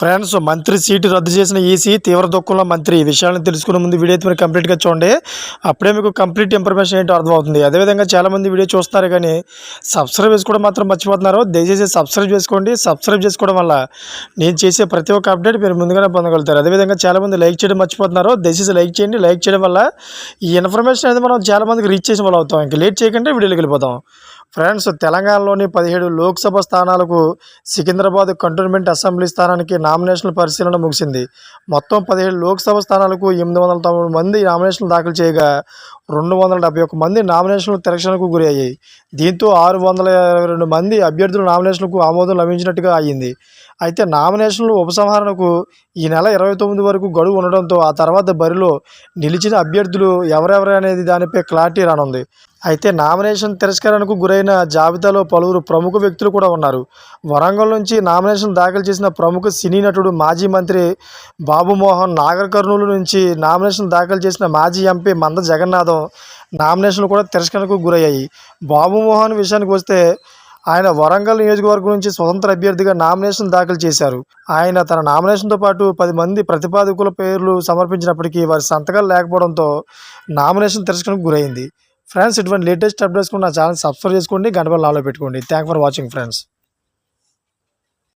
Friends, మంత్రి seat రద్దు చేసిన ఈసీ తీవ్ర దుఃఖంలో మంత్రి. ఈ విషయాలను తెలుసుకునే ముందు వీడియో అయితే మీరు కంప్లీట్గా చూడండి. అప్పుడే మీకు కంప్లీట్ ఇన్ఫర్మేషన్ ఏంటో అర్థమవుతుంది. అదేవిధంగా చాలామంది వీడియో చూస్తున్నారు కానీ సబ్స్క్రైబ్ చేసుకోవడం మాత్రం మర్చిపోతున్నారు. దయచేసి సబ్స్క్రైబ్ చేసుకోండి. సబ్స్క్రైబ్ చేసుకోవడం వల్ల నేను చేసే ప్రతి ఒక్క అప్డేట్ మీరు ముందుగానే పొందగలుగుతారు. అదేవిధంగా చాలామంది లైక్ చేయడం మర్చిపోతున్నారు. దయచేసి లైక్ చేయండి. లైక్ చేయడం వల్ల ఈ ఇన్ఫర్మేషన్ అనేది మనం చాలామందికి రీచ్ చేసిన వాళ్ళు అవుతాం. ఇంకా లేట్ చేయకుండా వీడియోలోకి వెళ్ళిపోతాం. ఫ్రెండ్స్, తెలంగాణలోని 17 లోక్సభ స్థానాలకు సికింద్రాబాద్ కంటోన్మెంట్ అసెంబ్లీ స్థానానికి నామినేషన్ల పరిశీలన ముగిసింది. మొత్తం 17 లోక్సభ స్థానాలకు 890 మంది నామినేషన్లు దాఖలు చేయగా 271 మంది నామినేషన్లు తిరస్కరణకు గురయ్యాయి. దీంతో 622 మంది అభ్యర్థుల నామినేషన్లకు ఆమోదం లభించినట్టుగా అయింది. అయితే నామినేషన్లు ఉపసంహరణకు ఈ నెల 29 వరకు గడువు ఉండడంతో ఆ తర్వాత బరిలో నిలిచిన అభ్యర్థులు ఎవరెవరు అనేది దానిపై క్లారిటీ రానుంది. అయితే నామినేషన్ తిరస్కరణకు గురైన జాబితాలో పలువురు ప్రముఖ వ్యక్తులు కూడా ఉన్నారు. వరంగల్ నుంచి నామినేషన్ దాఖలు చేసిన ప్రముఖ సినీ నటుడు మాజీ మంత్రి బాబుమోహన్, నాగర్ కర్నూలు నుంచి నామినేషన్ దాఖలు చేసిన మాజీ ఎంపీ మంద జగన్నాథం నామినేషన్లు కూడా తిరస్కరణకు గురయ్యాయి. బాబుమోహన్ విషయానికి వస్తే ఆయన వరంగల్ నియోజకవర్గం నుంచి స్వతంత్ర అభ్యర్థిగా నామినేషన్ దాఖలు చేశారు. ఆయన తన నామినేషన్తో పాటు 10 మంది ప్రతిపాదకుల పేర్లు సమర్పించినప్పటికీ వారి సంతకాలు లేకపోవడంతో నామినేషన్ తిరస్కరణకు గురైంది. ఫ్రెండ్స్, ఇటువంటి లేటెస్ట్ అప్డేట్స్ కూడా నా ఛానల్ సబ్స్క్రైబ్ చేసుకోండి, గంట బెల్ ఆన్లో పెట్టుకోండి. Thank for watching friends.